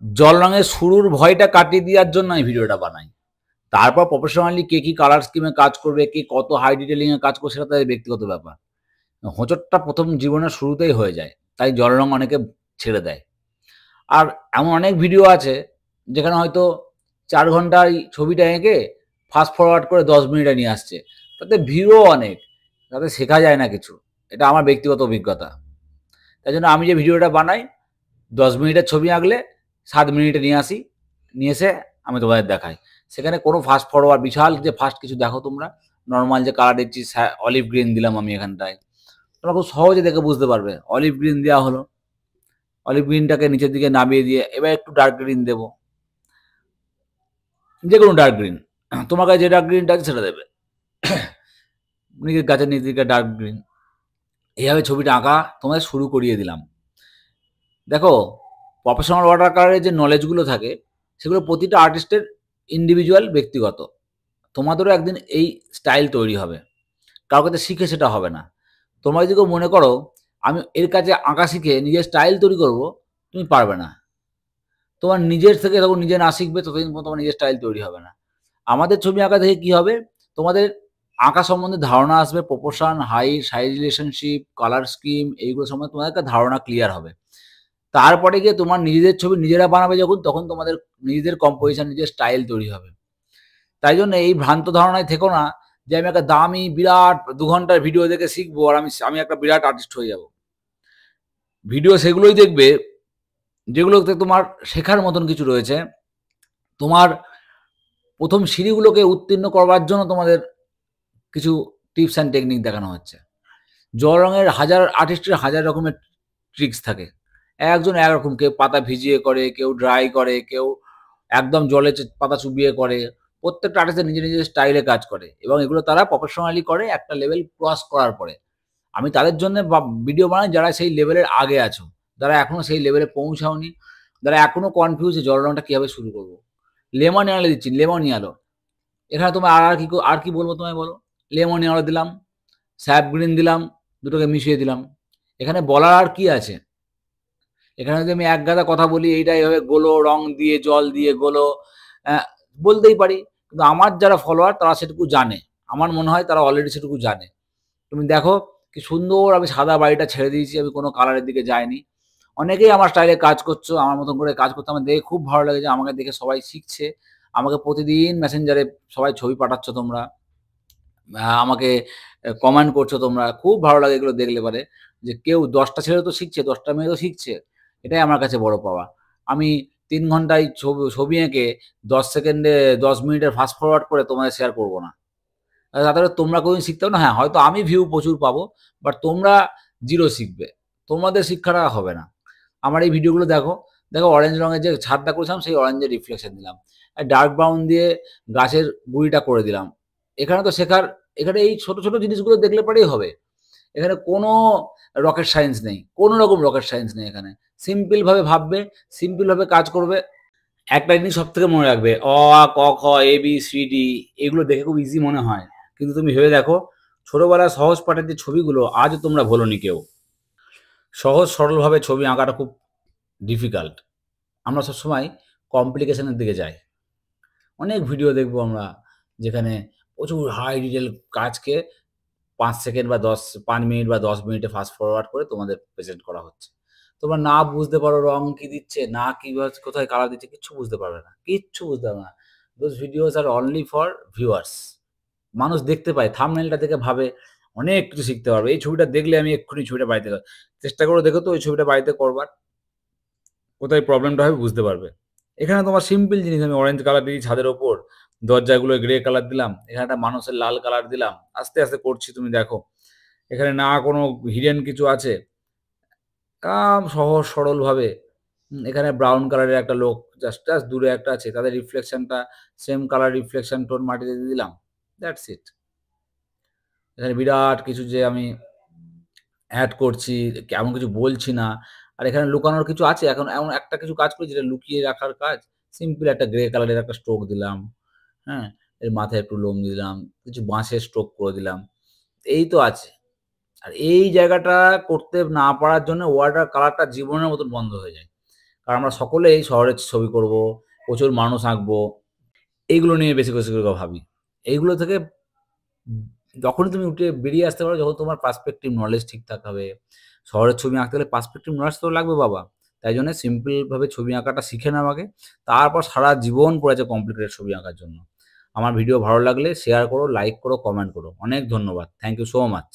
জল রঙের শুরুর ভয়টা কাটিয়ে দেওয়ার জন্য আমি ভিডিওটা বানাই। তারপর প্রফেশনালি কে কি কালার স্কিমে কাজ করবে, কে কত হাই ডিটেলিং এ কাজ করবে সেটা তাদের ব্যক্তিগত ব্যাপার। হোঁচটটা প্রথম জীবনের শুরুতেই হয়ে যায়, তাই জল রং অনেকে ছেড়ে দেয়। আর এমন অনেক ভিডিও আছে যেখানে হয়তো 4 ঘন্টায় ছবিটা এঁকে ফাস্ট ফরওয়ার্ড করে 10 মিনিটে নিয়ে আসছে, তাতে ভিউও অনেক, তাতে শেখা যায় না কিছু। এটা আমার ব্যক্তিগত অভিজ্ঞতা। তাই জন্য আমি যে ভিডিওটা বানাই 10 মিনিটের ছবি আঁকলে 7 মিনিটে নিয়ে আসি, নিয়ে এসে আমি তোমাদের দেখাই। সেখানে কোনো ফাস্ট ফরওয়ার্ড বিশাল যে ফাস্ট কিছু দেখো তোমরা, নর্মাল যে কালার দিচ্ছি অলিভ গ্রিন দিলাম আমি এখানটায়, তোমরা খুব সহজে দেখে বুঝতে পারবে। অলিভ গ্রিন দেওয়া হলো, অলিভ গ্রিনটাকে নিচের দিকে নামিয়ে দিয়ে এবার একটু ডার্ক গ্রিন দেবো, যে কোনো ডার্ক গ্রিন, তোমার কাছে যে ডার্ক গ্রিনটা আছে সেটা দেবে, নিজের গাছের নিচের দিকে ডার্ক গ্রিন। এইভাবে ছবিটা আঁকা তোমাদের শুরু করিয়ে দিলাম। দেখো, প্রফেশনাল ওয়াটার কালারের যে নলেজগুলো থাকে সেগুলো প্রতিটা আর্টিস্টের ইন্ডিভিজুয়াল ব্যক্তিগত। তোমাদেরও একদিন এই স্টাইল তৈরি হবে, কারোর কাছে শিখে সেটা হবে না। তোমরা যদি কেউ মনে করো আমি এর কাছে আঁকা শিখে নিজের স্টাইল তৈরি করব, তুমি পারবে না। তোমার নিজের থেকে যখন নিজে না শিখবে ততদিন পর্যন্ত তোমার নিজের স্টাইল তৈরি হবে না। আমাদের ছবি আঁকা দেখে কি হবে, তোমাদের আঁকা সম্বন্ধে ধারণা আসবে, proportion, height, size relationship, colour scheme, এইগুলো সম্বন্ধে তোমাদের একটা ধারণা ক্লিয়ার হবে। তারপরে গিয়ে তোমার নিজেদের ছবি নিজেরা বানাবে যখন, তখন তোমাদের নিজেদের কম্পোজিশন, নিজের স্টাইল তৈরি হবে। তাই জন্য এই ভ্রান্ত ধারণায় থেকো না যে আমি একটা দামি বিরাট 2 ঘন্টার ভিডিও দেখে শিখবো আর আমি একটা বিরাট আর্টিস্ট হয়ে যাব। ভিডিও সেগুলোই দেখবে যেগুলোতে তোমার শেখার মতন কিছু রয়েছে। তোমার প্রথম সিঁড়িগুলোকে উত্তীর্ণ করবার জন্য তোমাদের কিছু টিপস অ্যান্ড টেকনিক দেখানো হচ্ছে। জল রঙের হাজার আর্টিস্টের হাজার রকমের ট্রিক্স থাকে, একজন একরকম, কেউ পাতা ভিজিয়ে করে, কেউ ড্রাই করে, কেউ একদম জলে পাতা চুবিয়ে করে। প্রত্যেকটা আর্টিস্টের নিজের নিজের স্টাইলে কাজ করে এবং এগুলো তারা প্রফেশনালি করে একটা লেভেল ক্রস করার পরে। আমি তাদের জন্য ভিডিও বানাই যারা সেই লেভেলের আগে আছো, যারা এখনো সেই লেভেলে পৌঁছাওনি, যারা এখনো কনফিউজ জল রংটা কীভাবে শুরু করবো। লেমন ইয়ালো দিচ্ছি, লেমন ইয়ালো। এখানে তোমার আর কি বলবো তোমায় বলো। লেমন ইয়ালো দিলাম, স্যাপ গ্রিন দিলাম, দুটোকে মিশিয়ে দিলাম। এখানে বলার আর কি আছে? এখানে যদি আমি এক গাদা কথা বলি এইটা এভাবে গোলো, রং দিয়ে জল দিয়ে গোলো, বলতেই পারি, কিন্তু আমার যারা ফলোয়ার তারা সেটুকু জানে। আমার মনে হয় তারা অলরেডি সেটুকু জানে। তুমি দেখো কি সুন্দর আমি সাদা বাড়িটা ছেড়ে দিয়েছি, আমি কোনো কালারের দিকে যাইনি। অনেকেই আমার স্টাইলে কাজ করছো, আমার মতন করে কাজ করতে আমার দেখে খুব ভালো লাগে যে আমাকে দেখে সবাই শিখছে। আমাকে প্রতিদিন মেসেঞ্জারে সবাই ছবি পাঠাচ্ছ তোমরা, আমাকে কমেন্ট করছো তোমরা, খুব ভালো লাগে এগুলো দেখলে পারে যে কেউ 10টা ছেলে তো শিখছে, 10টা মেয়ে তো শিখছে। এটাই আমার কাছে বড় পাওয়া। আমি 3 ঘন্টায় ছবি এঁকে 10 সেকেন্ডে 10 মিনিটের ফাস্ট ফরওয়ার্ড করে তোমাদের শেয়ার করব না। তাতে তোমরা কোনোদিন শিখতে হবে না। হ্যাঁ, হয়তো আমি ভিউ প্রচুর পাবো, বাট তোমরা 0 শিখবে। তোমাদের শিক্ষাটা হবে না। আমার এই ভিডিওগুলো দেখো, দেখো অরেঞ্জ রঙের যে ছাদটা করেছিলাম সেই অরেঞ্জের রিফ্লেকশন দিলাম। ডার্ক ব্রাউন দিয়ে গাছের গুঁড়িটা করে দিলাম। এখানে তো শেখার, এখানে এই ছোট, ছোট জিনিসগুলো দেখলে পরেই হবে। এখানে কোনো রকেট সায়েন্স নেই, কোনো রকম রকেট সায়েন্স নেই এখানে। সিম্পল ভাবে ভাববে, সিম্পল ভাবে কাজ করবে। একটা জিনিস সবথেকে মনে রাখবে, অ, আ, ক, খ, এ, বি, সি, ডি এগুলো দেখে খুব ইজি মনে হয়। কিন্তু তুমি ভেবে দেখো ছোটবেলায় সহজ পাঠের যে ছবিগুলো আজও তোমরা ভোলোনি কেউ। সহজ সরলভাবে ছবি আঁকাটা খুব ডিফিকাল্ট। আমরা সবসময় কমপ্লিকেশনের দিকে যাই। অনেক ভিডিও দেখবো আমরা যেখানে প্রচুর হাই ডিটেল কাজকে 5 সেকেন্ড বা 5 মিনিট বা 10 মিনিটে ফাস্ট ফরওয়ার্ড করে তোমাদের প্রেজেন্ট করা হচ্ছে। তোমরা না বুঝতে পারো রং কি দিচ্ছে, না কিভাবে কোথায় কালার দিচ্ছে, কিচ্ছু বুঝতে পারবে না, কিচ্ছু বুঝতে পারবে না। Those videos are only for viewers. মানুষ দেখতে পায়, থাম্বনেইলটা দেখে ভাবে অনেক কিছু শিখতে পারবে। এই ছবিটা দেখলে আমি এক্ষুনি ছবিটা বাড়িতে চেষ্টা করে দেখো তো ওই ছবিটা বাড়িতে করবার। কোথায় প্রবলেমটা হবে বুঝতে পারবে। এখানে তোমার সিম্পল জিনিস, আমি অরেঞ্জ কালার দিয়েছি ছাদের ওপর, দরজাগুলো গ্রে কালার দিলাম, এখানে একটা মানুষের লাল কালার দিলাম। আস্তে, আস্তে করছি তুমি দেখো। এখানে না কোনো হিডেন কিছু আছে, সহজ সরলভাবে এখানে ব্রাউন কালারের একটা লোক জাস্ট দূরে একটা আছে, তাদের রিফ্লেকশনটা সেম কালার রিফ্লেকশন টোন মাটিতে দিয়ে দিলাম। That's it. এখানে বিরাট কিছু যে আমি অ্যাড করছি, এমন কিছু বলছি না। আর এখানে লুকানোর কিছু আছে, এখন এমন একটা কিছু কাজ করি যেটা লুকিয়ে রাখার কাজ। সিম্পল একটা গ্রে কালারের একটা স্ট্রোক দিলাম, হ্যাঁ? এর মাথায় একটু লোম দিলাম, কিছু বাঁশের স্ট্রোক করে দিলাম। এই তো আছে। আর এই জায়গাটা করতে না পারার জন্য ওয়াটার কালারটা জীবনের মতন বন্ধ হয়ে যায়। কারণ আমরা সকলেই শহরের ছবি করব, প্রচুর মানুষ আঁকবো, এইগুলো নিয়ে বেশি করে ভাবি। এইগুলো থেকে যখনই তুমি উঠে বেরিয়ে আসতে পারো, যখন তোমার পার্সপেক্টিভ নলেজ ঠিকঠাক হবে। শহরের ছবি আঁকতে গেলে পার্সপেক্টিভ নলেজ তো লাগবে বাবা। তাই জন্য সিম্পল ভাবে ছবি আঁকাটা শিখে নাও আগে। তারপর সারা জীবন পড়ে আছে কমপ্লিকেটেড ছবি আঁকার জন্য। আমার ভিডিও ভালো লাগলে শেয়ার করো, লাইক করো, কমেন্ট করো। অনেক ধন্যবাদ। Thank you so much.